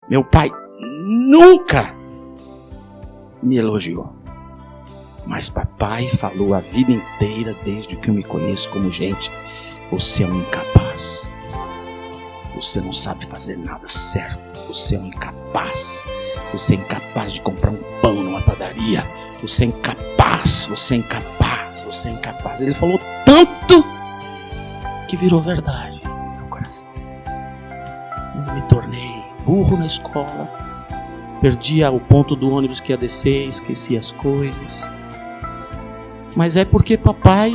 Meu pai nunca me elogiou. Mas papai falou a vida inteira, desde que eu me conheço como gente: você é um incapaz. Você não sabe fazer nada certo. Você é um incapaz. Você é incapaz de comprar um pão numa padaria. Você é incapaz, você é incapaz, você é incapaz. Ele falou tanto que virou verdade no meu coração. Eu me tornei burro na escola. Perdia o ponto do ônibus que ia descer, esqueci as coisas. Mas é porque papai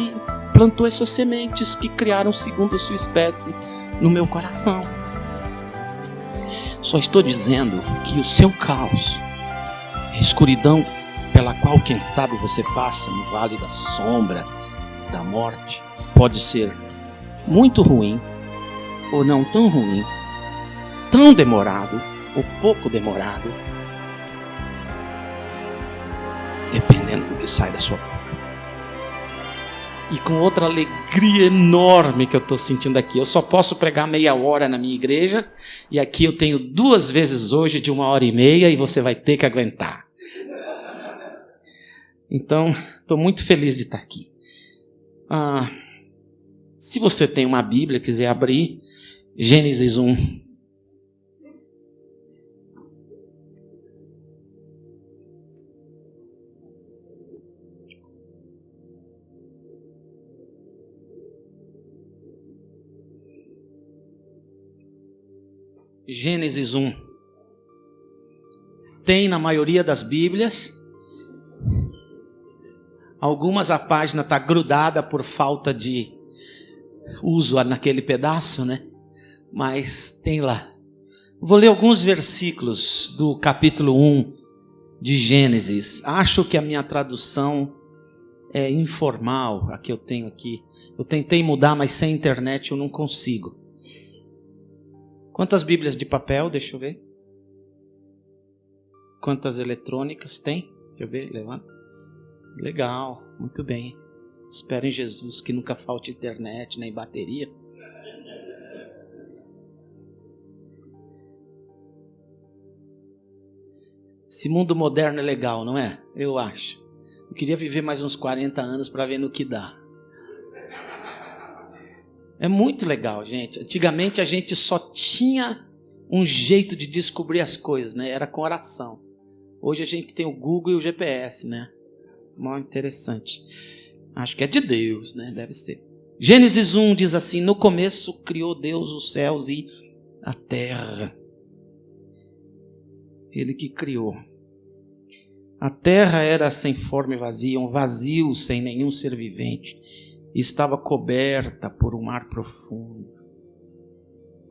plantou essas sementes que criaram segundo a sua espécie no meu coração. Só estou dizendo que o seu caos, a escuridão pela qual, quem sabe, você passa no vale da sombra da morte, pode ser muito ruim ou não tão ruim, tão demorado ou pouco demorado, dependendo do que sai da sua boca. E com outra alegria enorme que eu estou sentindo aqui. Eu só posso pregar meia hora na minha igreja, e aqui eu tenho 2 vezes hoje de 1h30, e você vai ter que aguentar. Então, estou muito feliz de estar aqui. Se você tem uma Bíblia, quiser abrir, Gênesis 1. Gênesis 1. Tem na maioria das Bíblias. Algumas a página está grudada por falta de uso naquele pedaço, né? Mas tem lá. Vou ler alguns versículos do capítulo 1 de Gênesis. Acho que a minha tradução é informal, a que eu tenho aqui. Eu tentei mudar, mas sem internet eu não consigo. Quantas Bíblias de papel? Deixa eu ver. Quantas eletrônicas tem? Deixa eu ver, levanta. Legal, muito bem. Espero em Jesus que nunca falte internet nem bateria. Esse mundo moderno é legal, não é? Eu acho. Eu queria viver mais uns 40 anos para ver no que dá. É muito legal, gente. Antigamente a gente só tinha um jeito de descobrir as coisas, né? Era com oração. Hoje a gente tem o Google e o GPS, né? Muito interessante. Acho que é de Deus, né? Deve ser. Gênesis 1 diz assim: no começo criou Deus os céus e a terra. Ele que criou. A terra era sem forma e vazia, um vazio sem nenhum ser vivente. Estava coberta por um mar profundo.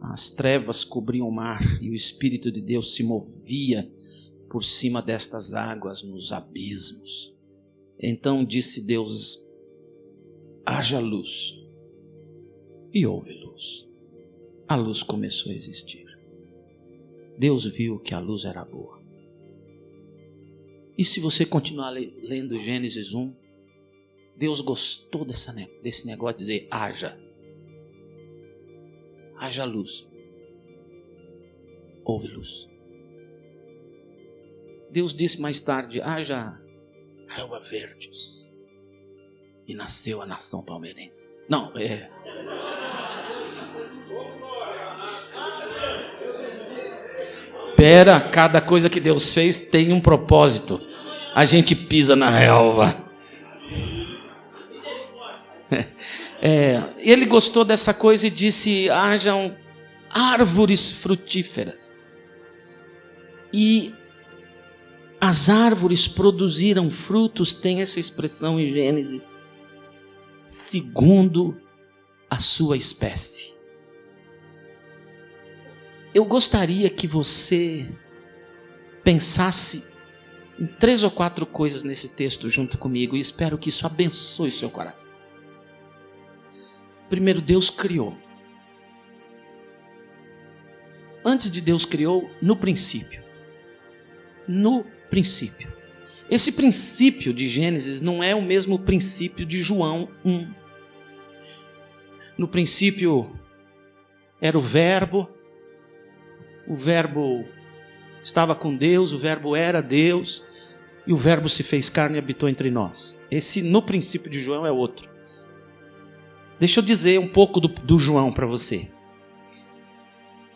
As trevas cobriam o mar e o Espírito de Deus se movia por cima destas águas nos abismos. Então disse Deus: haja luz. E houve luz. A luz começou a existir. Deus viu que a luz era boa. E se você continuar lendo Gênesis 1, Deus gostou desse negócio de dizer: haja luz. Houve luz. Deus disse mais tarde: haja relva verdes. E nasceu a nação palmeirense. Não, cada coisa que Deus fez tem um propósito. A gente pisa na relva. Ele gostou dessa coisa e disse: hajam árvores frutíferas. E as árvores produziram frutos, tem essa expressão em Gênesis, segundo a sua espécie. Eu gostaria que você pensasse em 3 ou 4 coisas nesse texto junto comigo, e espero que isso abençoe o seu coração. Primeiro, Deus criou. Antes de Deus criou, no princípio. No princípio. Esse princípio de Gênesis não é o mesmo princípio de João 1. No princípio era o verbo estava com Deus, o verbo era Deus, e o verbo se fez carne e habitou entre nós. Esse, no princípio de João, é outro. Deixa eu dizer um pouco do João para você.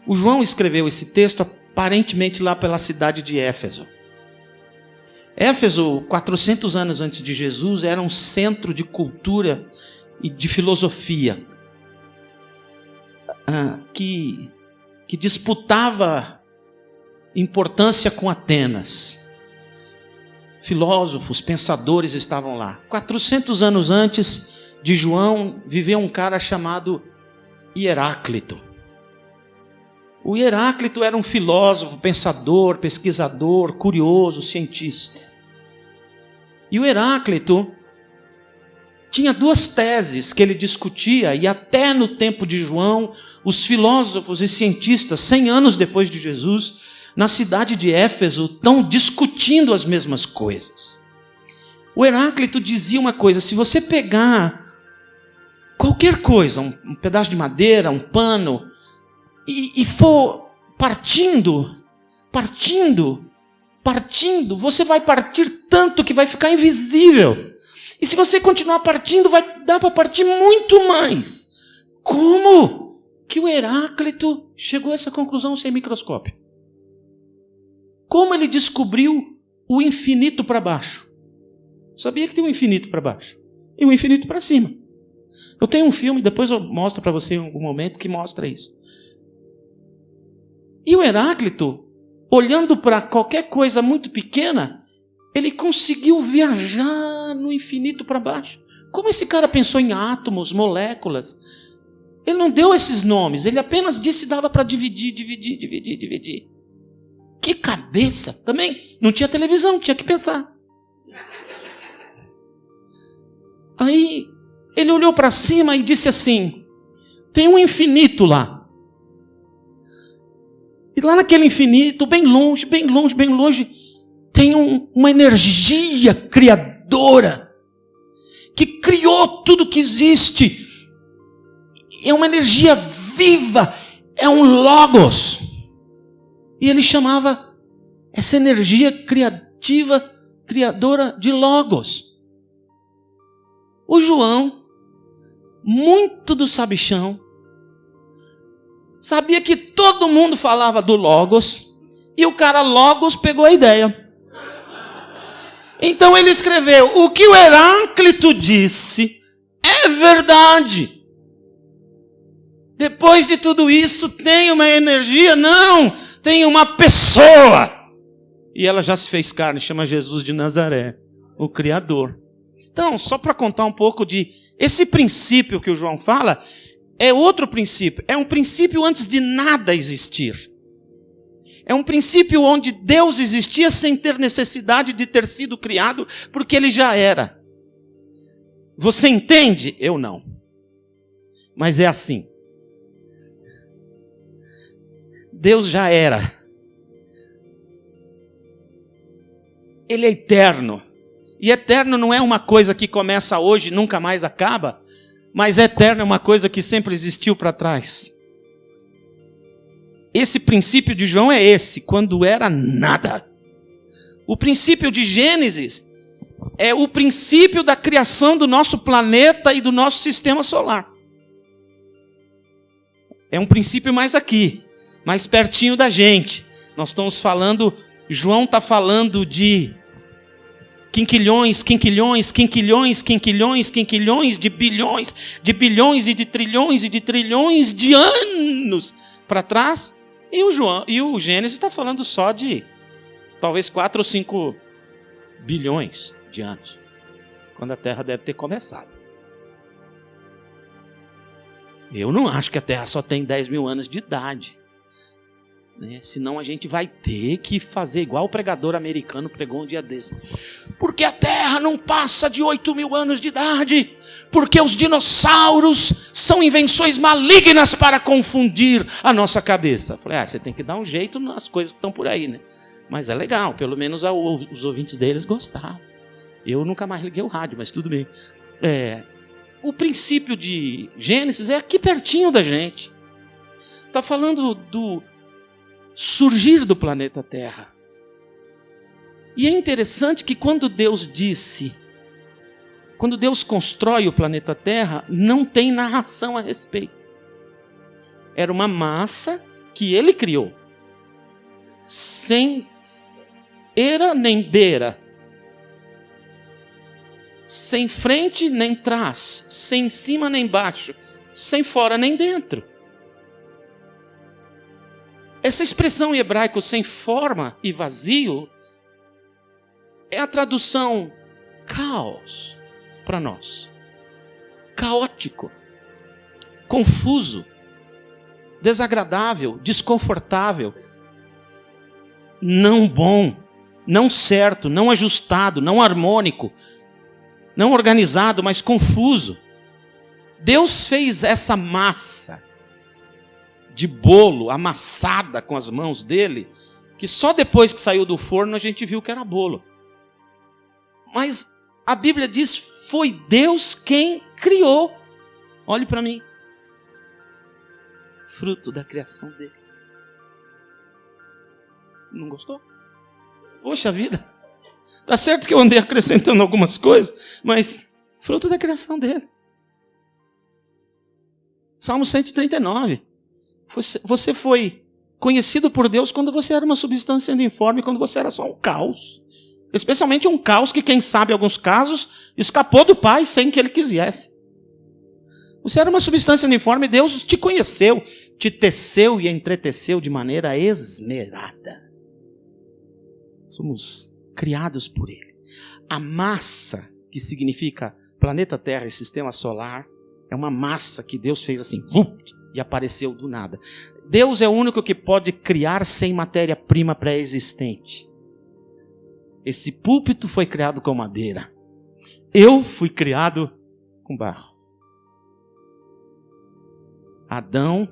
O João escreveu esse texto aparentemente lá pela cidade de Éfeso. Éfeso, 400 anos antes de Jesus, era um centro de cultura e de filosofia que disputava importância com Atenas. Filósofos, pensadores estavam lá. 400 anos antes de João, viveu um cara chamado Heráclito. O Heráclito era um filósofo, pensador, pesquisador, curioso, cientista. E o Heráclito tinha duas teses que ele discutia, e até no tempo de João, os filósofos e cientistas, 100 anos depois de Jesus, na cidade de Éfeso, estão discutindo as mesmas coisas. O Heráclito dizia uma coisa: se você pegar qualquer coisa, um pedaço de madeira, um pano, e for partindo, você vai partir tanto que vai ficar invisível. E se você continuar partindo, vai dar para partir muito mais. Como que o Heráclito chegou a essa conclusão sem microscópio? Como ele descobriu o infinito para baixo? Sabia que tem um infinito para baixo e um infinito para cima. Eu tenho um filme, depois eu mostro para você em algum momento, que mostra isso. E o Heráclito, olhando para qualquer coisa muito pequena, ele conseguiu viajar no infinito para baixo. Como esse cara pensou em átomos, moléculas? Ele não deu esses nomes, ele apenas disse que dava para dividir. Que cabeça! Também não tinha televisão, tinha que pensar. Aí ele olhou para cima e disse assim: tem um infinito lá. E lá naquele infinito, bem longe, tem uma energia criadora que criou tudo que existe. É uma energia viva, é um logos. E ele chamava essa energia criativa, criadora, de logos. O João, muito do sabichão, sabia que todo mundo falava do logos, e o cara logos pegou a ideia. Então ele escreveu: o que o Heráclito disse é verdade. Depois de tudo isso, tem uma energia? Não, tem uma pessoa. E ela já se fez carne, chama Jesus de Nazaré, o Criador. Então, só para contar um pouco de esse princípio que o João fala, é outro princípio. É um princípio antes de nada existir. É um princípio onde Deus existia sem ter necessidade de ter sido criado, porque Ele já era. Você entende? Eu não. Mas é assim. Deus já era. Ele é eterno. E eterno não é uma coisa que começa hoje e nunca mais acaba, mas eterno é uma coisa que sempre existiu para trás. Esse princípio de João é esse, quando era nada. O princípio de Gênesis é o princípio da criação do nosso planeta e do nosso sistema solar. É um princípio mais aqui, mais pertinho da gente. Nós estamos falando, João está falando de quinquilhões de bilhões e de trilhões de anos para trás. E o Gênesis está falando só de talvez 4 ou 5 bilhões de anos, quando a Terra deve ter começado. Eu não acho que a Terra só tem 10 mil anos de idade, né? Senão a gente vai ter que fazer igual o pregador americano pregou um dia desse. Porque a Terra não passa de 8 mil anos de idade, porque os dinossauros são invenções malignas para confundir a nossa cabeça. Eu falei, você tem que dar um jeito nas coisas que estão por aí, né? Mas é legal, pelo menos os ouvintes deles gostaram. Eu nunca mais liguei o rádio, mas tudo bem. O princípio de Gênesis é aqui pertinho da gente. Está falando surgir do planeta Terra. E é interessante que quando Deus constrói o planeta Terra, não tem narração a respeito. Era uma massa que ele criou, sem era nem beira, sem frente nem trás, sem cima nem baixo, sem fora nem dentro. Essa expressão em hebraico, sem forma e vazio, é a tradução caos para nós. Caótico, confuso, desagradável, desconfortável, não bom, não certo, não ajustado, não harmônico, não organizado, mas confuso. Deus fez essa massa de bolo amassada com as mãos dele, que só depois que saiu do forno a gente viu que era bolo. Mas a Bíblia diz, foi Deus quem criou. Olhe para mim. Fruto da criação dele. Não gostou? Poxa vida. Tá certo que eu andei acrescentando algumas coisas, mas fruto da criação dele. Salmo 139. Você foi conhecido por Deus quando você era uma substância informe, quando você era só um caos. Especialmente um caos que, quem sabe, em alguns casos, escapou do Pai sem que Ele quisesse. Você era uma substância uniforme, Deus te conheceu, te teceu e entreteceu de maneira esmerada. Somos criados por Ele. A massa, que significa planeta Terra e sistema solar, é uma massa que Deus fez assim, e apareceu do nada. Deus é o único que pode criar sem matéria-prima pré-existente. Esse púlpito foi criado com madeira. Eu fui criado com barro. Adão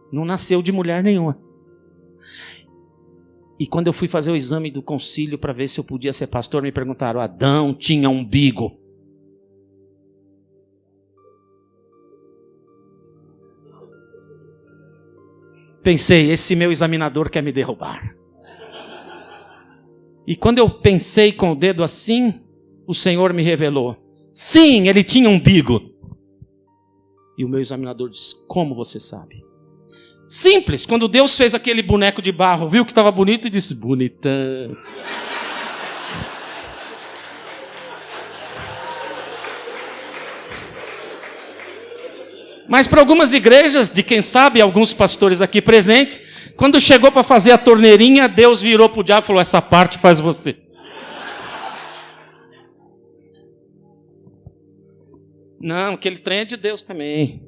não nasceu de mulher nenhuma. E quando eu fui fazer o exame do concílio para ver se eu podia ser pastor, me perguntaram, Adão tinha umbigo. Pensei, esse meu examinador quer me derrubar. E quando eu pensei com o dedo assim, o Senhor me revelou. Sim, ele tinha umbigo. E o meu examinador disse, como você sabe? Simples, quando Deus fez aquele boneco de barro, viu que estava bonito e disse, bonitão. Mas para algumas igrejas, de quem sabe, alguns pastores aqui presentes, quando chegou para fazer a torneirinha, Deus virou para o diabo e falou, essa parte faz você. Não, aquele trem é de Deus também.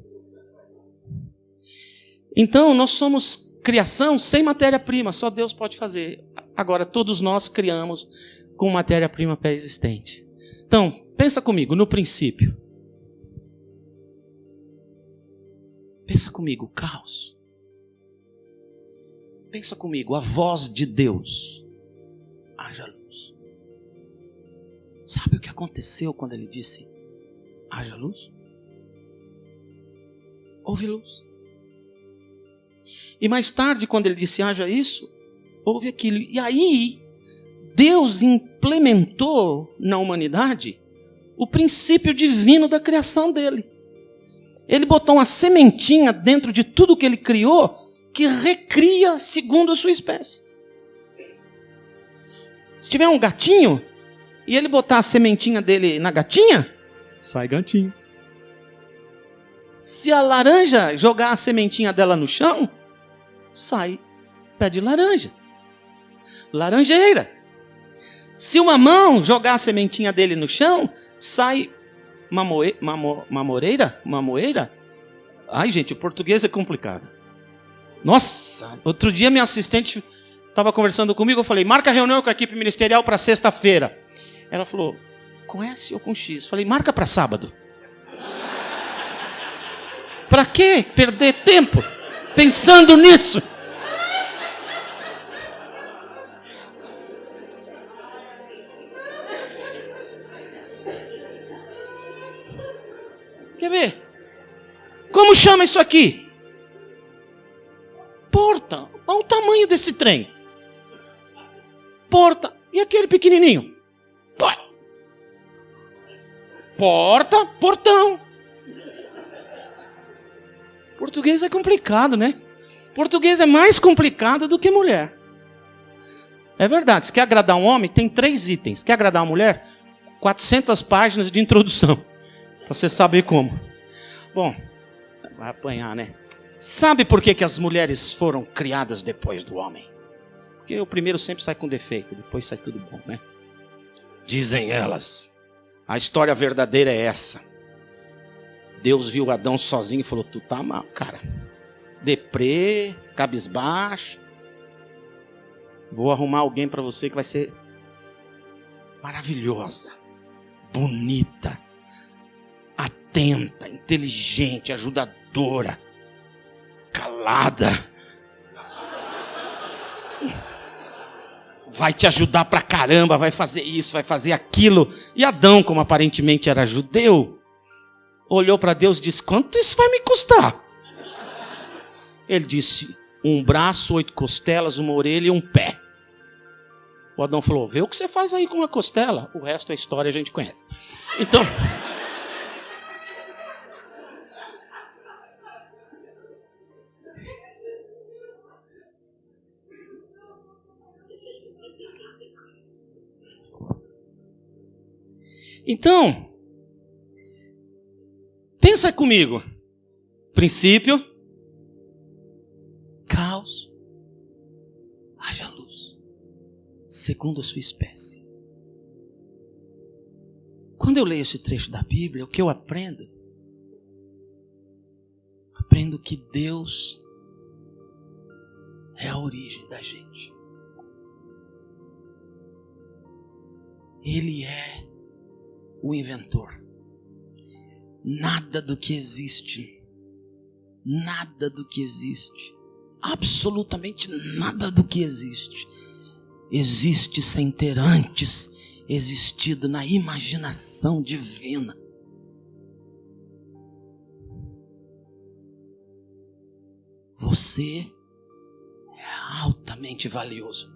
Então, nós somos criação sem matéria-prima, só Deus pode fazer. Agora, todos nós criamos com matéria-prima pré-existente. Então, pensa comigo, no princípio. Pensa comigo, caos. Pensa comigo, a voz de Deus. Haja luz. Sabe o que aconteceu quando ele disse, haja luz? Houve luz. E mais tarde, quando ele disse, haja isso, houve aquilo. E aí, Deus implementou na humanidade o princípio divino da criação dele. Ele botou uma sementinha dentro de tudo que ele criou, que recria segundo a sua espécie. Se tiver um gatinho, e ele botar a sementinha dele na gatinha, sai gatinhos. Se a laranja jogar a sementinha dela no chão, sai pé de laranja. Laranjeira. Se o mamão jogar a sementinha dele no chão, sai mamoreira? Ai, gente, o português é complicado. Nossa, outro dia minha assistente estava conversando comigo, eu falei, marca a reunião com a equipe ministerial para sexta-feira. Ela falou, com S ou com X? Eu falei, marca para sábado. Para quê perder tempo pensando nisso? Quer ver? Como chama isso aqui? Porta. tamanho desse trem. Porta. E aquele pequenininho? Porta, portão. Português é complicado, né? Português é mais complicado do que mulher. É verdade. Se quer agradar um homem, tem 3 itens. Quer agradar uma mulher? 400 páginas de introdução. Para você saber como. Bom, vai apanhar, né? Sabe por que as mulheres foram criadas depois do homem? Porque o primeiro sempre sai com defeito, depois sai tudo bom, né? Dizem elas. A história verdadeira é essa. Deus viu Adão sozinho e falou, tu tá mal, cara. Deprê, cabisbaixo. Vou arrumar alguém para você que vai ser maravilhosa, bonita, atenta, inteligente, ajudadora, calada. Vai te ajudar pra caramba, vai fazer isso, vai fazer aquilo. E Adão, como aparentemente era judeu, olhou para Deus e disse, quanto isso vai me custar? Ele disse, 1 braço, 8 costelas, 1 orelha e 1 pé. O Adão falou, vê o que você faz aí com uma costela. O resto é história, a gente conhece. Então... Então, pensa comigo. Princípio, caos, haja luz, segundo a sua espécie. Quando eu leio esse trecho da Bíblia, o que eu aprendo? Aprendo que Deus é a origem da gente. Ele é o inventor. Nada do que existe, absolutamente nada do que existe sem ter antes existido na imaginação divina. Você é altamente valioso.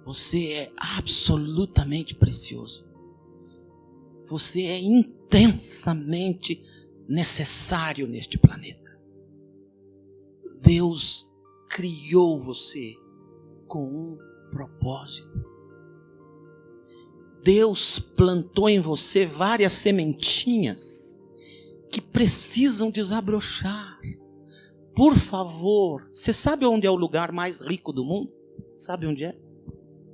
Você é absolutamente precioso. Você é intensamente necessário neste planeta. Deus criou você com um propósito. Deus plantou em você várias sementinhas que precisam desabrochar. Por favor, você sabe onde é o lugar mais rico do mundo? Sabe onde é?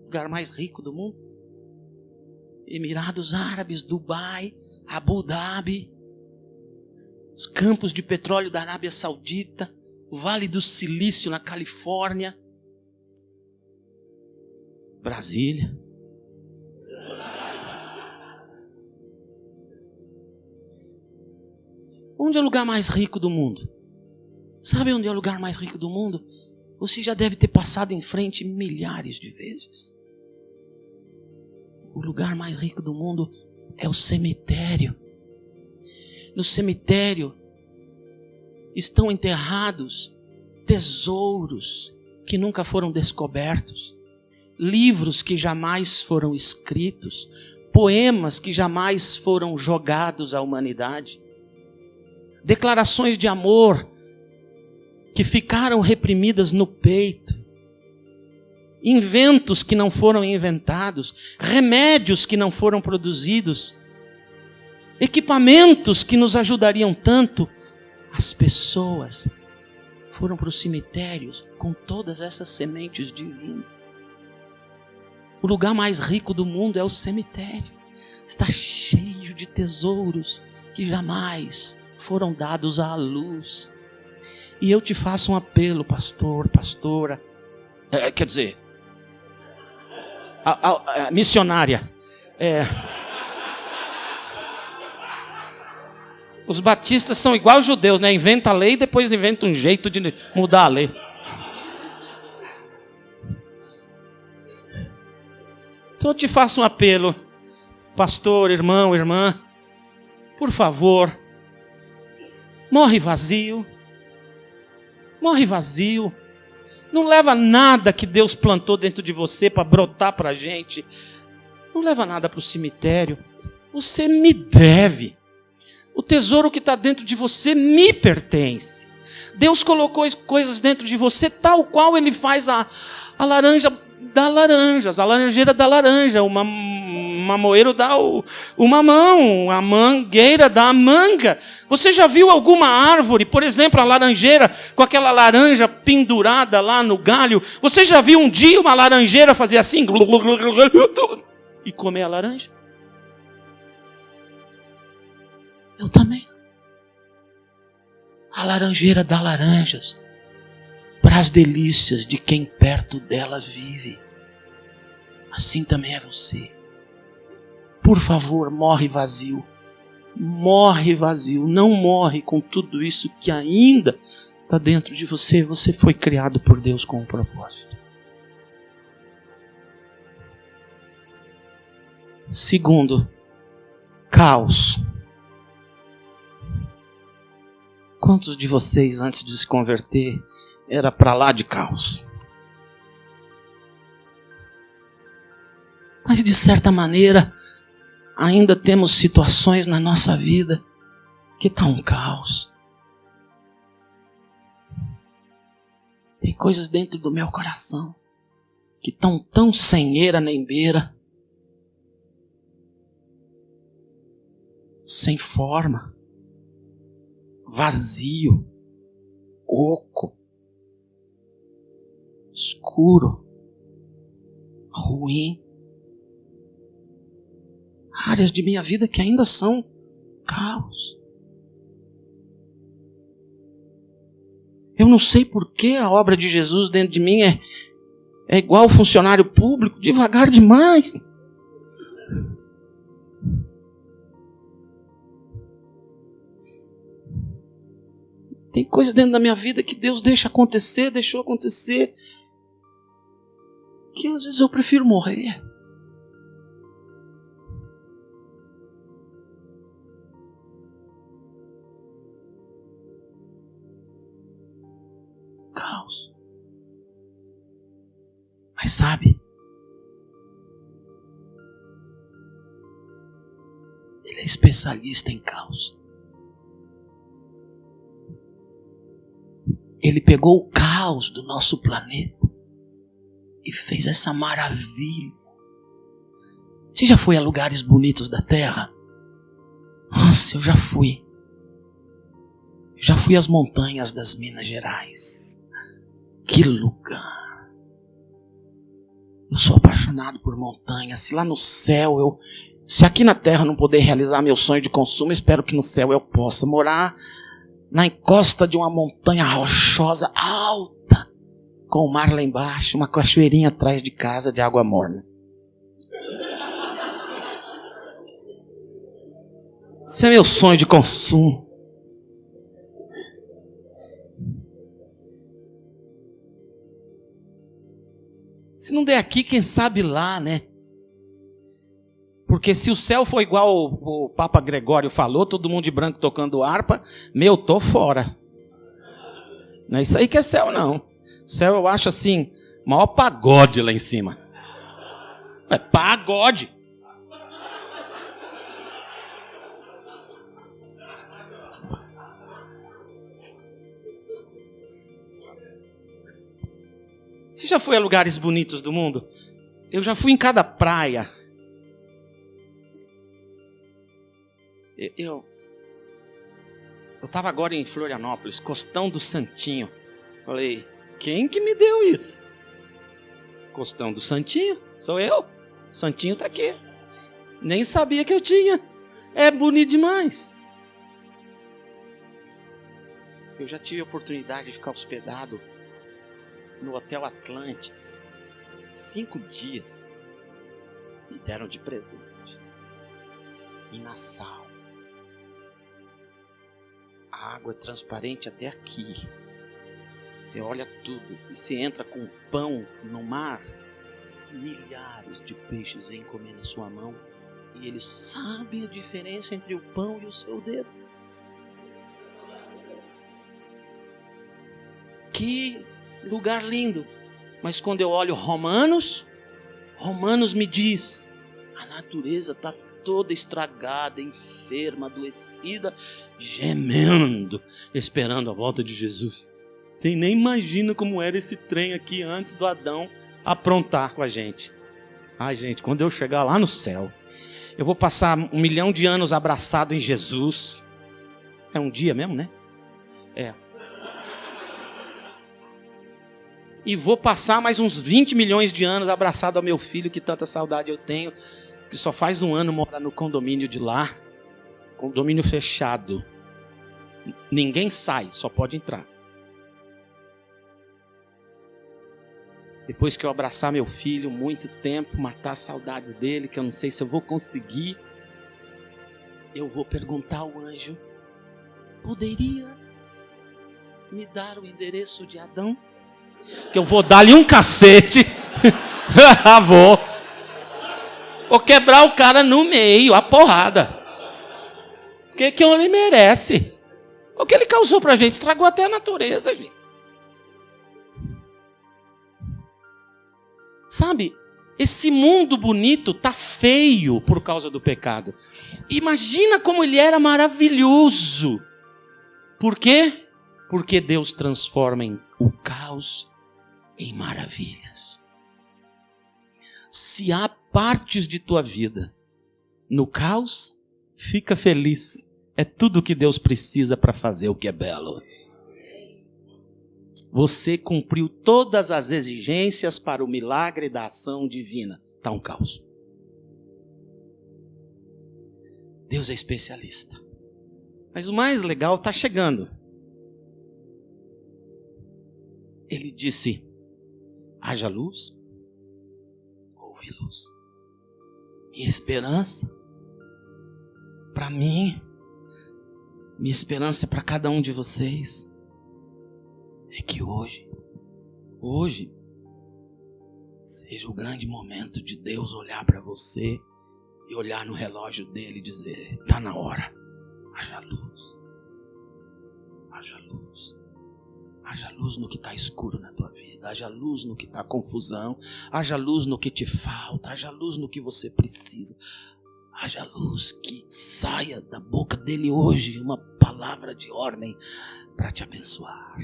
O lugar mais rico do mundo? Emirados Árabes, Dubai, Abu Dhabi, os campos de petróleo da Arábia Saudita, o Vale do Silício na Califórnia, Brasília. Onde é o lugar mais rico do mundo? Sabe onde é o lugar mais rico do mundo? Você já deve ter passado em frente milhares de vezes. O lugar mais rico do mundo é o cemitério. No cemitério estão enterrados tesouros que nunca foram descobertos, livros que jamais foram escritos, poemas que jamais foram jogados à humanidade, declarações de amor que ficaram reprimidas no peito, inventos que não foram inventados, remédios que não foram produzidos, equipamentos que nos ajudariam tanto. As pessoas foram para os cemitérios com todas essas sementes divinas. O lugar mais rico do mundo é o cemitério. Está cheio de tesouros que jamais foram dados à luz. E eu te faço um apelo, pastor, pastora, missionária. Os batistas são igual os judeus, né? Inventa a lei e depois inventa um jeito de mudar a lei. Então eu te faço um apelo, pastor, irmão, irmã, por favor, morre vazio. Não leva nada que Deus plantou dentro de você para brotar para a gente. Não leva nada para o cemitério. Você me deve. O tesouro que está dentro de você me pertence. Deus colocou coisas dentro de você tal qual Ele faz a laranja dá laranjas, a laranjeira dá laranja, o mamoeiro dá o mamão, a mangueira dá a manga. Você já viu alguma árvore, por exemplo, a laranjeira, com aquela laranja pendurada lá no galho? Você já viu um dia uma laranjeira fazer assim e comer a laranja? Eu também. A laranjeira dá laranjas para as delícias de quem perto dela vive. Assim também é você. Por favor, morre vazio. Morre vazio. Não morre com tudo isso que ainda está dentro de você. Você foi criado por Deus com um propósito. Segundo, caos. Quantos de vocês, antes de se converter, era para lá de caos? Mas, de certa maneira, ainda temos situações na nossa vida que está um caos. Tem coisas dentro do meu coração que estão tão sem eira nem beira, sem forma, vazio, oco, escuro, ruim. Áreas de minha vida que ainda são caos. Eu não sei por que a obra de Jesus dentro de mim é igual ao funcionário público, devagar demais. Tem coisas dentro da minha vida que Deus deixou acontecer, que às vezes eu prefiro morrer. Caos. Mas sabe, Ele é especialista em caos. Ele pegou o caos do nosso planeta e fez essa maravilha. Você já foi a lugares bonitos da Terra? Nossa, eu já fui. Já fui às montanhas das Minas Gerais. Que lugar! Eu sou apaixonado por montanhas. Se lá no céu se aqui na Terra eu não poder realizar meu sonho de consumo, espero que no céu eu possa morar na encosta de uma montanha rochosa alta, com o mar lá embaixo, uma cachoeirinha atrás de casa de água morna. Esse é meu sonho de consumo. Se não der aqui, quem sabe lá, né? Porque se o céu for igual o Papa Gregório falou, todo mundo de branco tocando harpa, tô fora. Não é isso aí que é céu, não. Céu eu acho assim, maior pagode lá em cima. É pagode. Você já foi a lugares bonitos do mundo? Eu já fui em cada praia. Eu estava agora em Florianópolis, Costão do Santinho. Falei, quem que me deu isso? Costão do Santinho? Sou eu. Santinho está aqui. Nem sabia que eu tinha. É bonito demais. Eu já tive a oportunidade de ficar hospedado no Hotel Atlantis 5 dias. Me deram de presente. E na sala. A água é transparente até aqui. Você olha tudo. E você entra com pão no mar. Milhares de peixes vêm comer na sua mão. E eles sabem a diferença entre o pão e o seu dedo. Que lugar lindo. Mas quando eu olho Romanos me diz, a natureza está toda estragada, enferma, adoecida, gemendo, esperando a volta de Jesus. Você nem imagina como era esse trem aqui antes do Adão aprontar com a gente. Ai, gente, quando eu chegar lá no céu, eu vou passar 1 milhão de anos abraçado em Jesus. É um dia mesmo, né? É. E vou passar mais uns 20 milhões de anos abraçado ao meu filho, que tanta saudade eu tenho, que só faz 1 ano mora no condomínio de lá. Condomínio fechado. Ninguém sai, só pode entrar. Depois que eu abraçar meu filho, muito tempo, matar saudades dele, que eu não sei se eu vou conseguir, eu vou perguntar ao anjo, poderia me dar o endereço de Adão? Que eu vou dar-lhe um cacete. Vou quebrar o cara no meio, a porrada. O que ele merece? O que ele causou pra gente? Estragou até a natureza, gente. Sabe, esse mundo bonito tá feio por causa do pecado. Imagina como ele era maravilhoso. Por quê? Porque Deus transforma o caos em maravilhas. Se há partes de tua vida no caos, fica feliz. É tudo o que Deus precisa para fazer o que é belo. Você cumpriu todas as exigências para o milagre da ação divina. Está um caos. Deus é especialista. Mas o mais legal está chegando. Ele disse, haja luz, houve luz. E esperança, para mim, minha esperança é para cada um de vocês, é que hoje, seja o grande momento de Deus olhar para você e olhar no relógio dele e dizer, está na hora, haja luz, haja luz. Haja luz no que está escuro na tua vida. Haja luz no que está confusão. Haja luz no que te falta. Haja luz no que você precisa. Haja luz que saia da boca dele hoje uma palavra de ordem para te abençoar.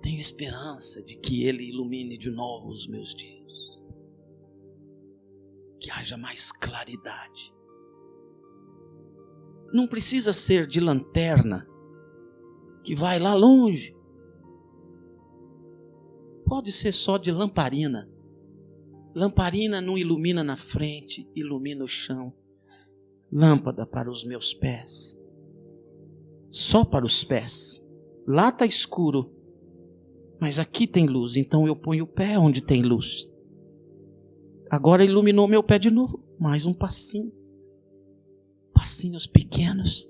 Tenho esperança de que ele ilumine de novo os meus dias. Que haja mais claridade. Não precisa ser de lanterna que vai lá longe. Pode ser só de lamparina. Lamparina não ilumina na frente, ilumina o chão. Lâmpada para os meus pés. Só para os pés. Lá está escuro, mas aqui tem luz, então eu ponho o pé onde tem luz. Agora iluminou meu pé de novo. Mais um passinho. Passinhos pequenos.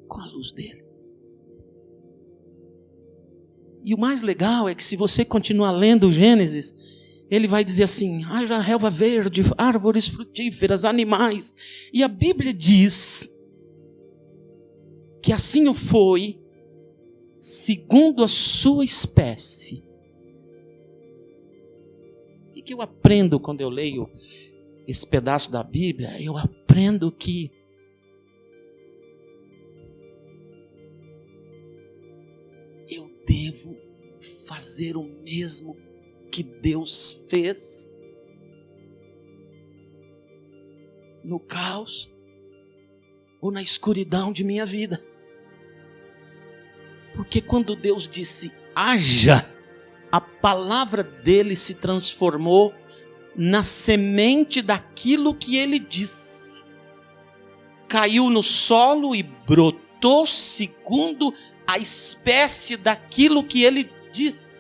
Com a luz dele. E o mais legal é que se você continuar lendo o Gênesis, ele vai dizer assim, haja relva verde, árvores frutíferas, animais. E a Bíblia diz que assim o foi, segundo a sua espécie. E que eu aprendo quando eu leio esse pedaço da Bíblia, eu aprendo que eu devo fazer o mesmo que Deus fez no caos ou na escuridão de minha vida. Porque quando Deus disse haja, a palavra dele se transformou na semente daquilo que ele disse. Caiu no solo e brotou segundo a espécie daquilo que ele disse.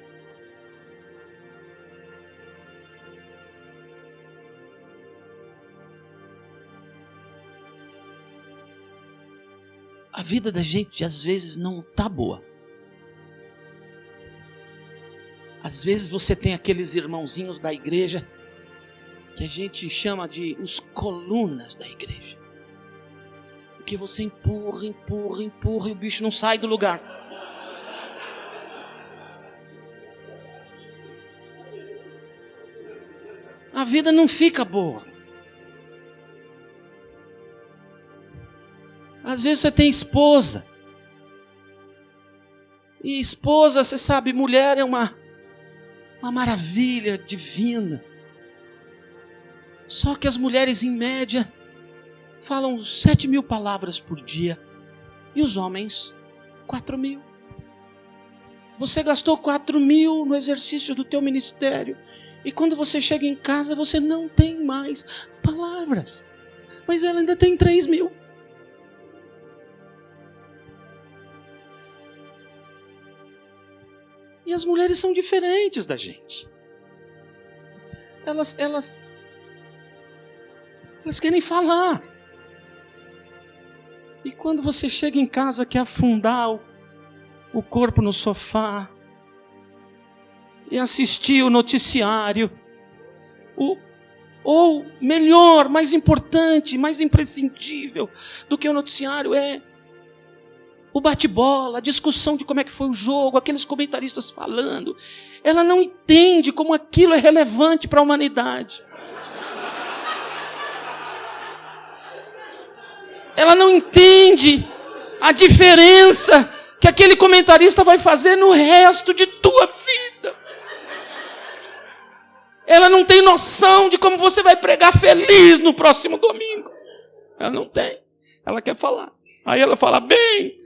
A vida da gente às vezes não está boa. Às vezes você tem aqueles irmãozinhos da igreja que a gente chama de os colunas da igreja. Porque você empurra e o bicho não sai do lugar. A vida não fica boa. Às vezes você tem esposa. E esposa, você sabe, mulher é uma maravilha divina. Só que as mulheres, em média, falam 7.000 palavras por dia. E os homens, 4.000. Você gastou 4.000 no exercício do teu ministério. E quando você chega em casa, você não tem mais palavras. Mas ela ainda tem 3.000. E as mulheres são diferentes da gente. Elas querem falar. E quando você chega em casa, quer afundar o corpo no sofá e assistir o noticiário. Ou melhor, mais importante, mais imprescindível do que o noticiário é o bate-bola, a discussão de como é que foi o jogo, aqueles comentaristas falando. Ela não entende como aquilo é relevante para a humanidade. Ela não entende a diferença que aquele comentarista vai fazer no resto de tua vida. Ela não tem noção de como você vai pregar feliz no próximo domingo. Ela não tem. Ela quer falar. Aí ela fala, bem,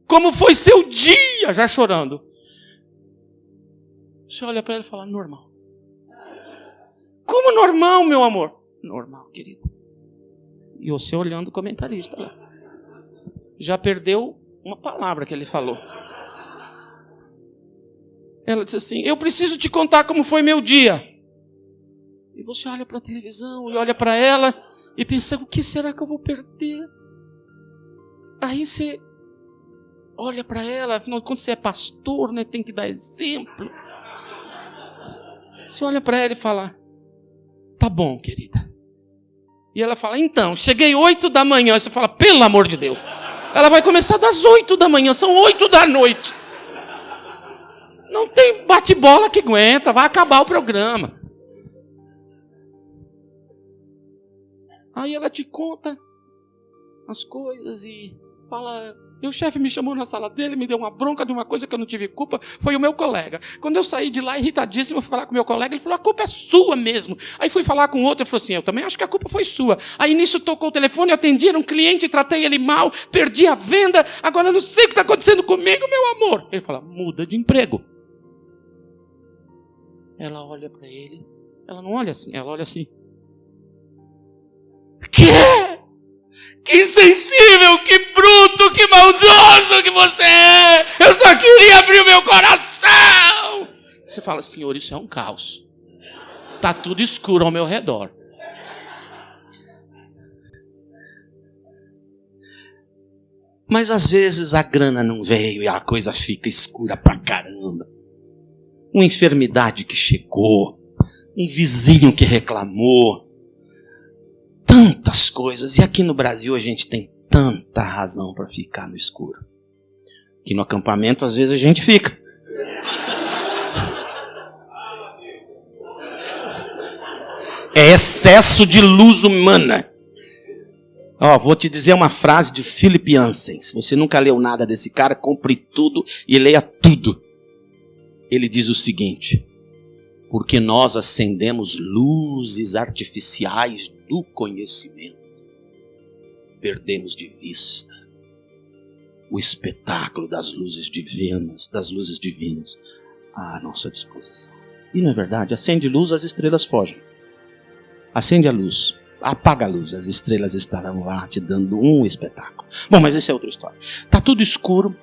como foi seu dia? Já chorando. Você olha para ela e fala, normal. Como normal, meu amor? Normal, querida. E você olhando o comentarista lá. Já perdeu uma palavra que ele falou. Ela disse assim, eu preciso te contar como foi meu dia. E você olha para a televisão e olha para ela e pensa, o que será que eu vou perder? Aí você olha para ela, afinal de contas você é pastor, né? Tem que dar exemplo. Você olha para ela e fala, tá bom, querida. E ela fala, então, cheguei 8 da manhã. Você fala, pelo amor de Deus. Ela vai começar das 8 da manhã, são 8 da noite. Não tem bate-bola que aguenta, vai acabar o programa. Aí ela te conta as coisas e fala, o chefe me chamou na sala dele, me deu uma bronca de uma coisa que eu não tive culpa, foi o meu colega. Quando eu saí de lá irritadíssimo, fui falar com o meu colega, ele falou, a culpa é sua mesmo. Aí fui falar com outro, ele falou assim, eu também acho que a culpa foi sua. Aí nisso tocou o telefone, eu atendi, era um cliente, tratei ele mal, perdi a venda, agora eu não sei o que está acontecendo comigo, meu amor. Ele fala, muda de emprego. Ela olha para ele, ela não olha assim, ela olha assim. Quê? Que insensível, que bruto, que maldoso que você é! Eu só queria abrir o meu coração! Você fala, Senhor, isso é um caos. Está tudo escuro ao meu redor. Mas às vezes a grana não veio e a coisa fica escura pra caramba. Uma enfermidade que chegou, um vizinho que reclamou. Tantas coisas. E aqui no Brasil a gente tem tanta razão para ficar no escuro. Aqui no acampamento às vezes a gente fica. É excesso de luz humana. Vou te dizer uma frase de Philip Yancey. Se você nunca leu nada desse cara, compre tudo e leia tudo. Ele diz o seguinte: porque nós acendemos luzes artificiais do conhecimento, perdemos de vista o espetáculo das luzes divinas à nossa disposição. E não é verdade? Acende luz, as estrelas fogem. Acende a luz, apaga a luz, as estrelas estarão lá te dando um espetáculo. Bom, mas essa é outra história. Está tudo escuro.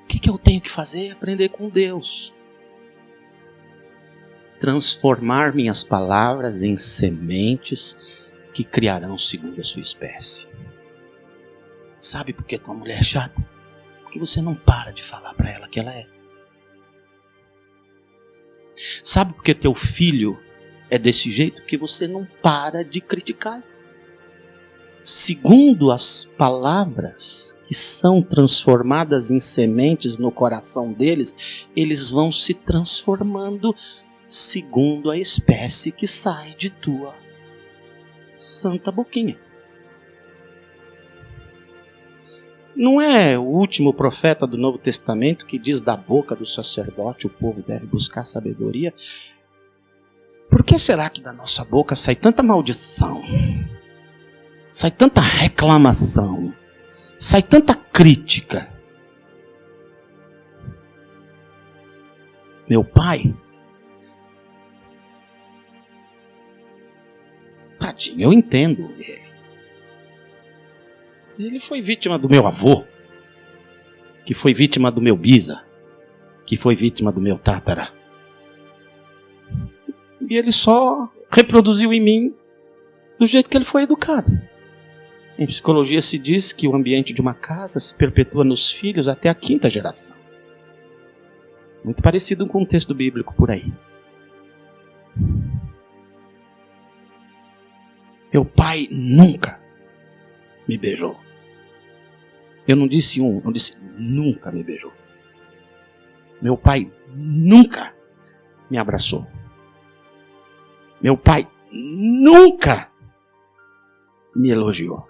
O que eu tenho que fazer? Aprender com Deus. Transformar minhas palavras em sementes que criarão segundo a sua espécie. Sabe por que tua mulher é chata? Porque você não para de falar para ela que ela é. Sabe por que teu filho é desse jeito? Porque você não para de criticar. segundo as palavras que são transformadas em sementes no coração deles, eles vão se transformando segundo a espécie que sai de tua santa boquinha. Não é o último profeta do Novo Testamento que diz: da boca do sacerdote o povo deve buscar sabedoria? Por que será que da nossa boca sai tanta maldição? Sai tanta reclamação? Sai tanta crítica? Meu pai, tadinho, eu entendo ele. Ele foi vítima do meu avô, que foi vítima do meu bisa, que foi vítima do meu tátara. E ele só reproduziu em mim do jeito que ele foi educado. Em psicologia se diz que o ambiente de uma casa se perpetua nos filhos até a 5ª geração. Muito parecido com o texto bíblico por aí. Meu pai nunca me beijou. Eu não disse eu disse nunca me beijou. Meu pai nunca me abraçou. Meu pai nunca me elogiou.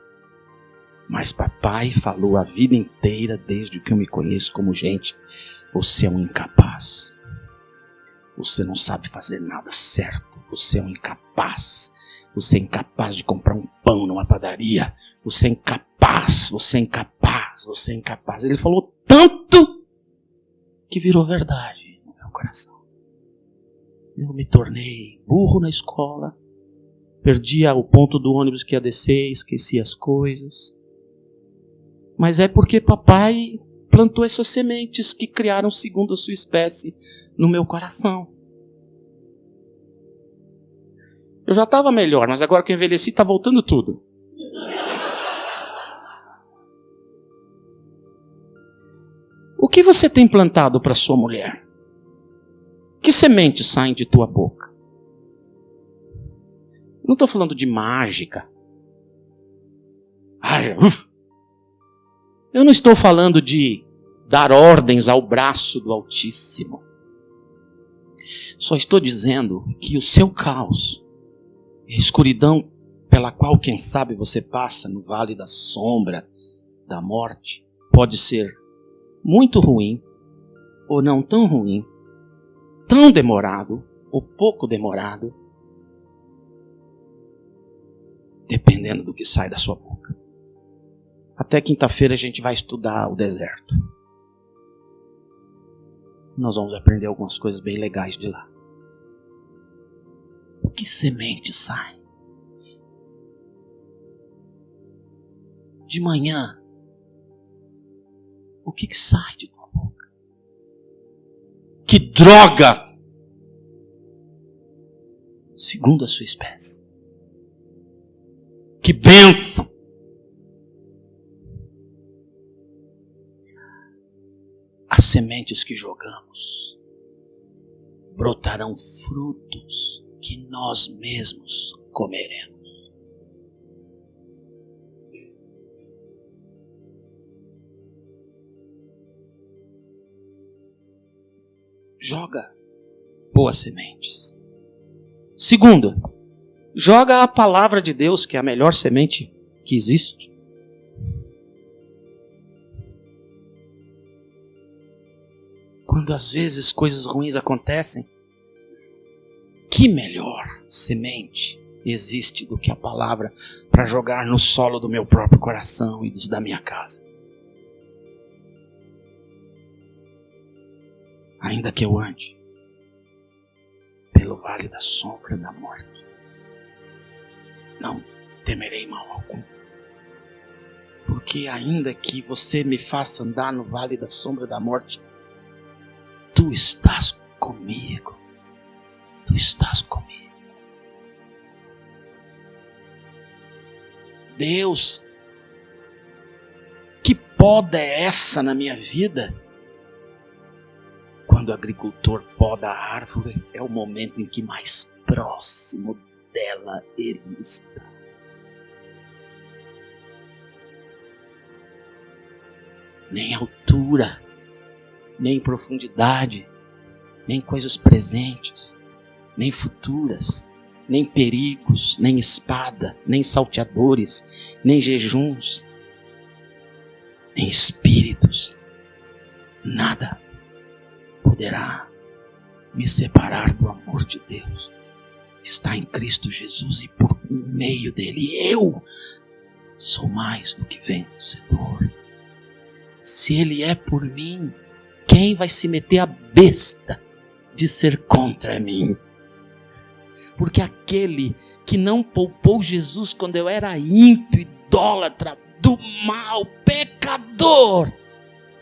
Mas papai falou a vida inteira, desde que eu me conheço como gente: você é um incapaz. Você não sabe fazer nada certo. Você é um incapaz. Você é incapaz de comprar um pão numa padaria. Você é incapaz, você é incapaz, você é incapaz. Ele falou tanto que virou verdade no meu coração. Eu me tornei burro na escola. Perdia o ponto do ônibus que ia descer, esquecia as coisas. Mas é porque papai plantou essas sementes que criaram segundo a sua espécie no meu coração. Eu já estava melhor, mas agora que eu envelheci está voltando tudo. O que você tem plantado para sua mulher? Que sementes saem de tua boca? Não estou falando de mágica. Eu não estou falando de dar ordens ao braço do Altíssimo. Só estou dizendo que o seu caos, a escuridão pela qual, quem sabe, você passa no vale da sombra da morte, pode ser muito ruim, ou não tão ruim, tão demorado, ou pouco demorado, dependendo do que sai da sua boca. Até quinta-feira a gente vai estudar o deserto. Nós vamos aprender algumas coisas bem legais de lá. Que semente sai? De manhã, o que sai de tua boca? Que droga! Segundo a sua espécie. Que bênção! As sementes que jogamos brotarão frutos que nós mesmos comeremos. Joga boas sementes. Segundo, joga a palavra de Deus, que é a melhor semente que existe. Quando às vezes coisas ruins acontecem, que melhor semente existe do que a palavra para jogar no solo do meu próprio coração e dos da minha casa? Ainda que eu ande pelo vale da sombra da morte, não temerei mal algum. Porque ainda que você me faça andar no vale da sombra da morte, tu estás comigo. Tu estás comigo. Deus, que poda é essa na minha vida? Quando o agricultor poda a árvore, é o momento em que mais próximo dela ele está. nem altura, nem profundidade, nem coisas presentes, nem futuras, nem perigos, nem espada, nem salteadores, nem jejuns, nem espíritos, nada poderá me separar do amor de Deus. Está em Cristo Jesus e por meio dele eu sou mais do que vencedor. Se ele é por mim, quem vai se meter a besta de ser contra mim? Porque aquele que não poupou Jesus quando eu era ímpio, idólatra, do mal, pecador,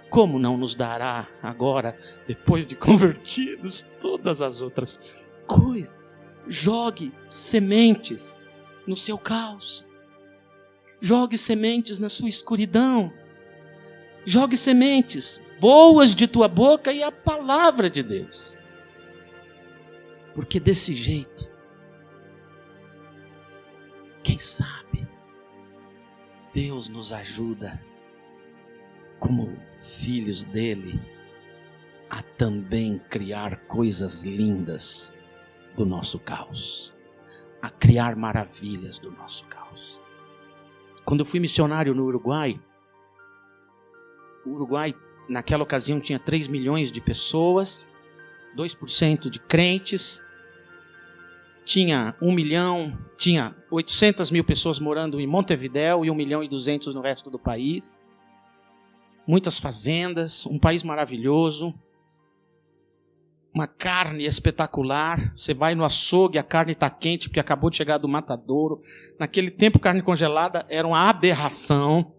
como não nos dará agora, depois de convertidos, todas as outras coisas? Jogue sementes no seu caos. Jogue sementes na sua escuridão. Jogue sementes boas de tua boca e a palavra de Deus. Porque desse jeito, quem sabe, Deus nos ajuda, como filhos dele, a também criar coisas lindas do nosso caos, a criar maravilhas do nosso caos. Quando eu fui missionário no Uruguai, o Uruguai naquela ocasião tinha 3 milhões de pessoas, 2% de crentes, tinha 1 milhão, tinha 800 mil pessoas morando em Montevidéu e 1.200.000 no resto do país. Muitas fazendas, um país maravilhoso, uma carne espetacular. Você vai no açougue, a carne está quente porque acabou de chegar do matadouro. Naquele tempo, carne congelada era uma aberração.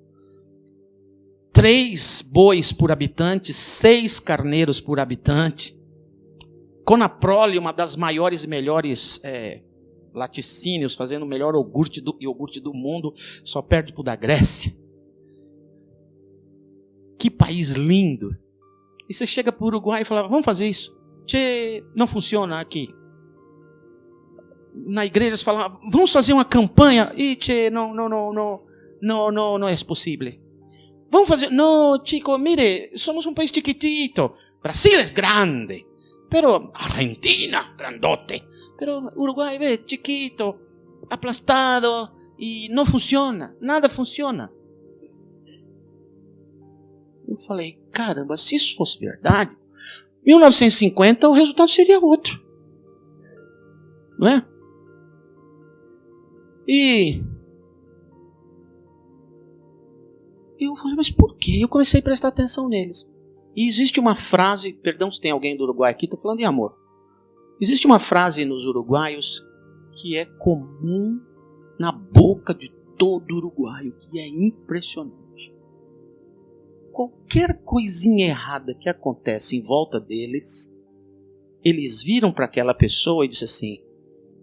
3 bois por habitante, 6 carneiros por habitante. Conaprole, uma das maiores e melhores laticínios, fazendo o melhor iogurte do mundo, só perde para o da Grécia. Que país lindo! E você chega para o Uruguai e fala, vamos fazer isso. Tchê, não funciona aqui. Na igreja você fala, vamos fazer uma campanha. E tchê, não é possível. Vamos fazer, no chico, mire, somos um país chiquitito. Brasil é grande. Pero Argentina, grandote. Pero Uruguay, ve, chiquito, aplastado e não funciona. Nada funciona. Eu falei, caramba, se isso fosse verdade, 1950 o resultado seria outro. Não é? E eu falei, mas por quê? Eu comecei a prestar atenção neles. E existe uma frase, perdão se tem alguém do Uruguai aqui, estou falando de amor. Existe uma frase nos uruguaios que é comum na boca de todo uruguaio, que é impressionante. Qualquer coisinha errada que acontece em volta deles, eles viram para aquela pessoa e dizem assim,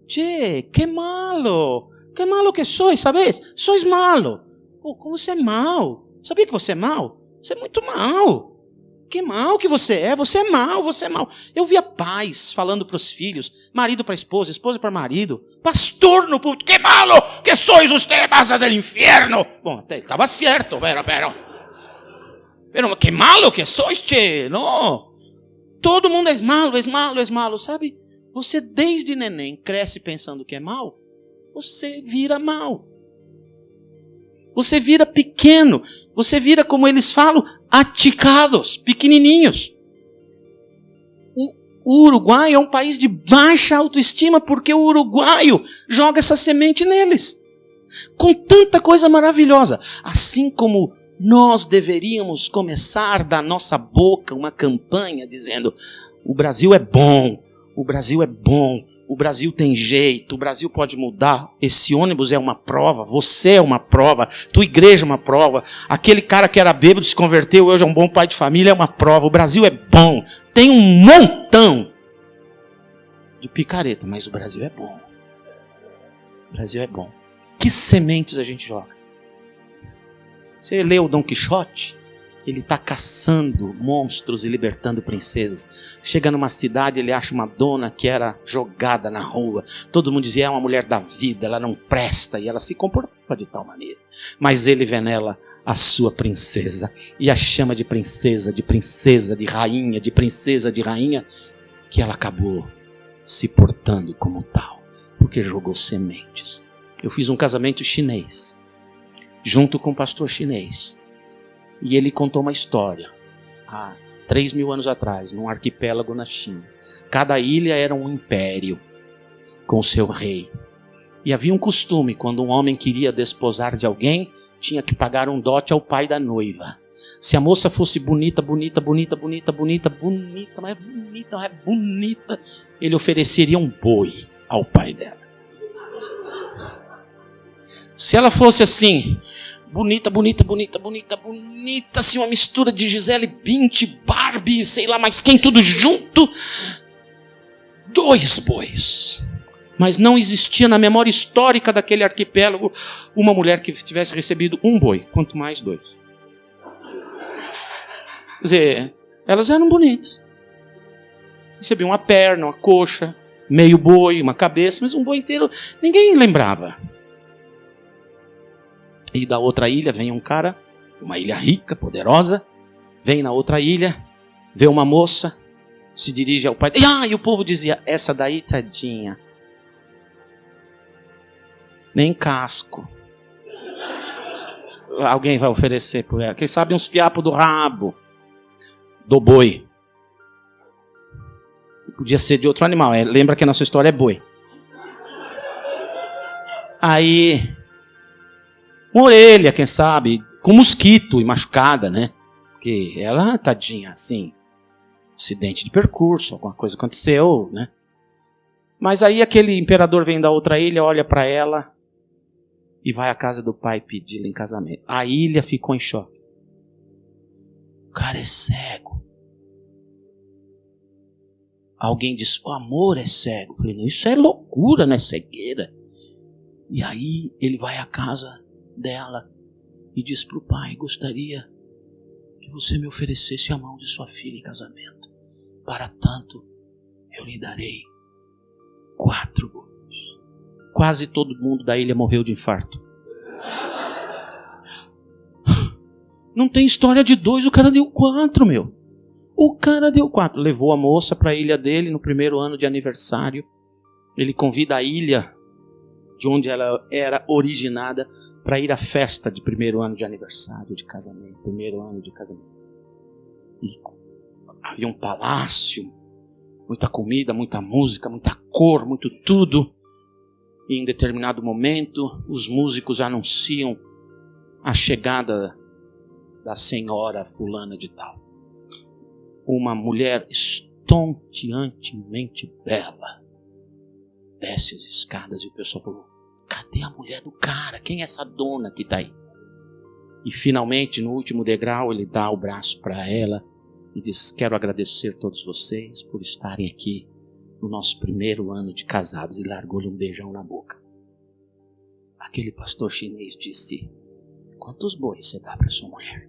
che, que malo que sois, sabes? Sois malo. Pô, como você é mal? Sabia que você é mal? Você é muito mal. Que mal que você é mal, você é mal. Eu via pais falando para os filhos, marido para esposa, esposa para marido, pastor no púlpito, que malo que sois ustedes, masa del infierno. Bom, até estava certo, pero que malo que sois, che, não. Todo mundo é malo, sabe? Você desde neném cresce pensando que é mal, você vira mal. Você vira pequeno, você vira, como eles falam, aticados, pequenininhos. O Uruguai é um país de baixa autoestima porque o uruguaio joga essa semente neles. Com tanta coisa maravilhosa. Assim como nós deveríamos começar da nossa boca uma campanha dizendo, o Brasil é bom, o Brasil é bom, o Brasil tem jeito, o Brasil pode mudar, esse ônibus é uma prova, você é uma prova, tua igreja é uma prova, aquele cara que era bêbado se converteu, hoje é um bom pai de família, é uma prova, o Brasil é bom, tem um montão de picareta, mas o Brasil é bom. O Brasil é bom. Que sementes a gente joga? Você leu o Dom Quixote? Ele está caçando monstros e libertando princesas. Chega numa cidade, ele acha uma dona que era jogada na rua. Todo mundo dizia, é uma mulher da vida, ela não presta. E ela se comportava de tal maneira. Mas ele vê nela a sua princesa. E a chama de princesa, de princesa, de rainha, de princesa, de rainha, que ela acabou se portando como tal, porque jogou sementes. Eu fiz um casamento chinês, junto com um pastor chinês. E ele contou uma história, há 3.000 anos atrás, num arquipélago na China. Cada ilha era um império, com o seu rei. E havia um costume, quando um homem queria desposar de alguém, tinha que pagar um dote ao pai da noiva. Se a moça fosse bonita, mas bonita, ele ofereceria um boi ao pai dela. Se ela fosse assim, bonita, assim, uma mistura de Gisele Bündchen, Barbie, sei lá mais quem, tudo junto, 2 bois. Mas não existia na memória histórica daquele arquipélago uma mulher que tivesse recebido um boi, quanto mais 2. Quer dizer, elas eram bonitas. Recebiam uma perna, uma coxa, meio boi, uma cabeça, mas um boi inteiro ninguém lembrava. E da outra ilha vem um cara, uma ilha rica, poderosa, vem na outra ilha, vê uma moça, se dirige ao pai. E o povo dizia, essa daí, tadinha, nem casco alguém vai oferecer por ela. Quem sabe uns fiapos do rabo do boi. Podia ser de outro animal. Lembra que a nossa história é boi. Aí, uma orelha, quem sabe, com mosquito e machucada, né? Porque ela, tadinha, assim, acidente de percurso, alguma coisa aconteceu, né? Mas aí aquele imperador vem da outra ilha, olha para ela e vai à casa do pai pedi-la em casamento. A ilha ficou em choque. O cara é cego. Alguém disse, o amor é cego. Eu falei, não, isso é loucura, não é cegueira. E aí ele vai à casa dela e diz para o pai, gostaria que você me oferecesse a mão de sua filha em casamento. Para tanto, eu lhe darei 4 bois. Quase todo mundo da ilha morreu de infarto. Não tem história de 2, o cara deu 4, meu. O cara deu 4. Levou a moça para a ilha dele no primeiro ano de aniversário. Ele convida a ilha de onde ela era originada para ir à festa de primeiro ano de aniversário, de casamento. Primeiro ano de casamento. E havia um palácio, muita comida, muita música, muita cor, muito tudo. E em determinado momento, os músicos anunciam a chegada da senhora fulana de tal. Uma mulher estonteantemente bela. Desce as escadas e o pessoal falou, cadê a mulher do cara? Quem é essa dona que está aí? E finalmente, no último degrau, ele dá o braço para ela e diz, quero agradecer a todos vocês por estarem aqui no nosso primeiro ano de casados, e largou-lhe um beijão na boca. Aquele pastor chinês disse, quantos bois você dá para sua mulher?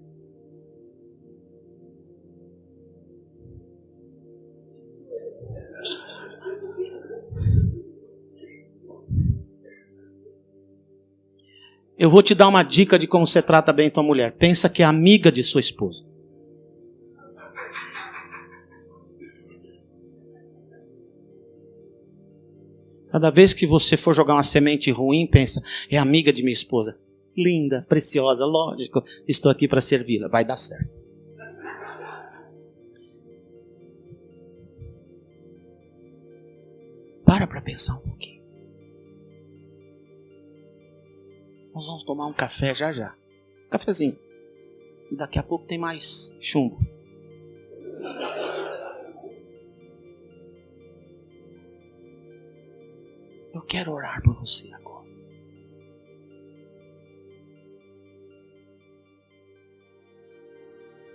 Eu vou te dar uma dica de como você trata bem tua mulher. Pensa que é amiga de sua esposa. Cada vez que você for jogar uma semente ruim, pensa, é amiga de minha esposa. Linda, preciosa, lógico, estou aqui para servi-la. Vai dar certo. Para pensar um pouquinho. Nós vamos tomar um café já. Cafezinho. E daqui a pouco tem mais chumbo. Eu quero orar por você agora.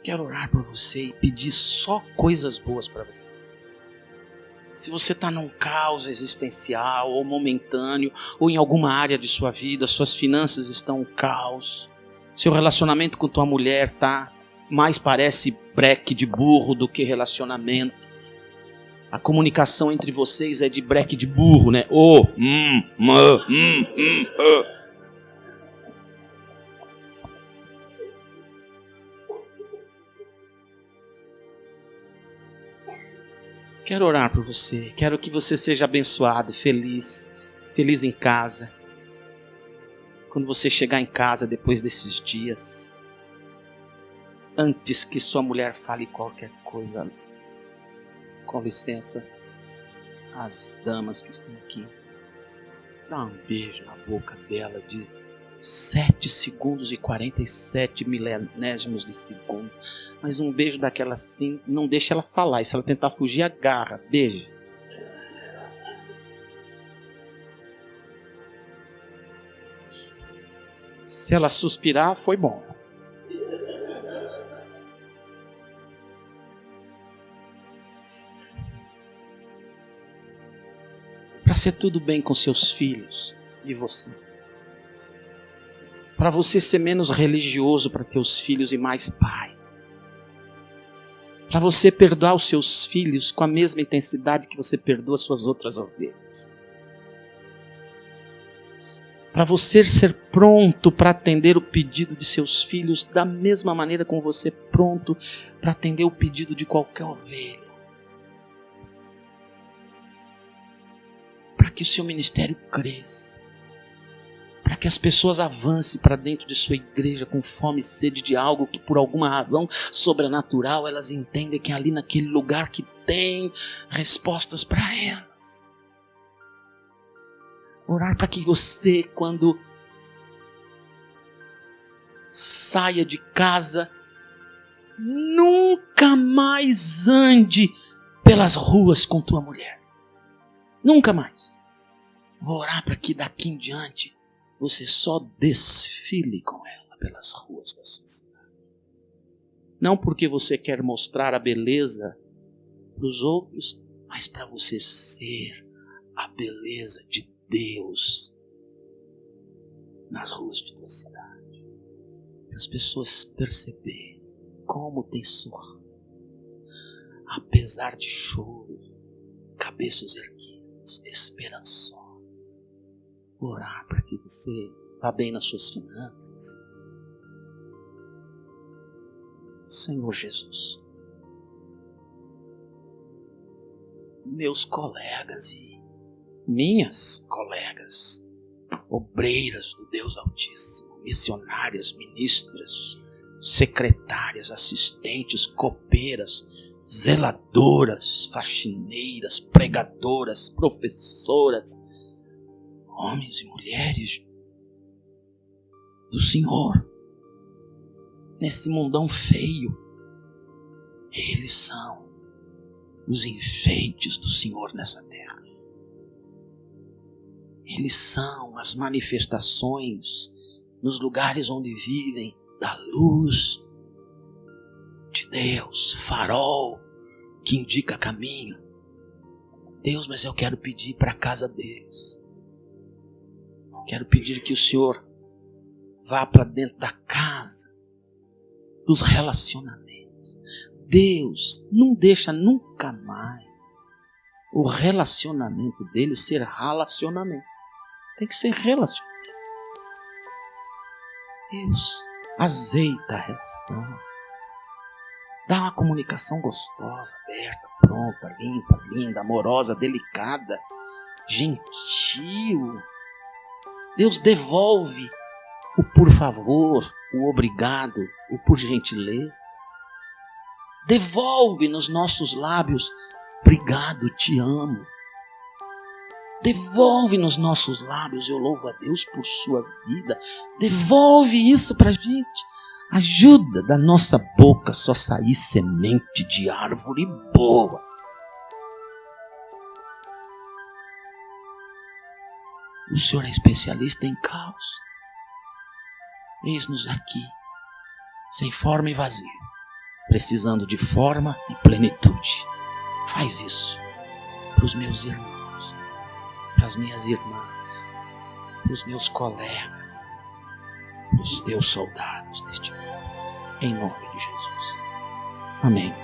Quero orar por você e pedir só coisas boas para você. Se você está num caos existencial ou momentâneo, ou em alguma área de sua vida, suas finanças estão um caos, seu relacionamento com tua mulher mais parece breque de burro do que relacionamento. A comunicação entre vocês é de breque de burro, né? Quero orar por você. Quero que você seja abençoado, feliz em casa. Quando você chegar em casa depois desses dias, antes que sua mulher fale qualquer coisa, com licença, as damas que estão aqui, dá um beijo na boca dela de 7 segundos e 47 milésimos de segundo. Mas um beijo daquela assim, não deixa ela falar. E se ela tentar fugir, agarra, beija. Se ela suspirar, foi bom. Para ser tudo bem com seus filhos e você. Para você ser menos religioso para teus filhos e mais pai. Para você perdoar os seus filhos com a mesma intensidade que você perdoa suas outras ovelhas. Para você ser pronto para atender o pedido de seus filhos da mesma maneira como você é pronto para atender o pedido de qualquer ovelha. Para que o seu ministério cresça. Para que as pessoas avancem para dentro de sua igreja com fome e sede de algo que por alguma razão sobrenatural elas entendem que é ali naquele lugar que tem respostas para elas. Orar para que você, quando saia de casa, nunca mais ande pelas ruas com tua mulher. Nunca mais. Vou orar para que daqui em diante você só desfile com ela pelas ruas da sua cidade. Não porque você quer mostrar a beleza para os outros, mas para você ser a beleza de Deus nas ruas de tua cidade. Para as pessoas perceberem como tem sorriso, apesar de choro, cabeças erguidas, esperançosos. Orar para que você vá bem nas suas finanças. Senhor Jesus, meus colegas e minhas colegas, obreiras do Deus Altíssimo, missionárias, ministras, secretárias, assistentes, copeiras, zeladoras, faxineiras, pregadoras, professoras, homens e mulheres do Senhor, nesse mundão feio, eles são os enfeites do Senhor nessa terra. Eles são as manifestações nos lugares onde vivem da luz de Deus, farol que indica caminho. Deus, mas eu quero pedir para a casa deles. Quero pedir que o Senhor vá para dentro da casa, dos relacionamentos. Deus não deixa nunca mais o relacionamento deles ser relacionamento. Tem que ser relacionamento. Deus azeita a relação. Dá uma comunicação gostosa, aberta, pronta, limpa, linda, amorosa, delicada, gentil. Deus devolve o por favor, o obrigado, o por gentileza. Devolve nos nossos lábios, obrigado, te amo. Devolve nos nossos lábios, eu louvo a Deus por sua vida. Devolve isso para a gente. Ajuda da nossa boca só sair semente de árvore boa. O Senhor é especialista em caos. Eis-nos aqui, sem forma e vazio, precisando de forma e plenitude. Faz isso para os meus irmãos, para as minhas irmãs, para os meus colegas, para os teus soldados neste mundo. Em nome de Jesus. Amém.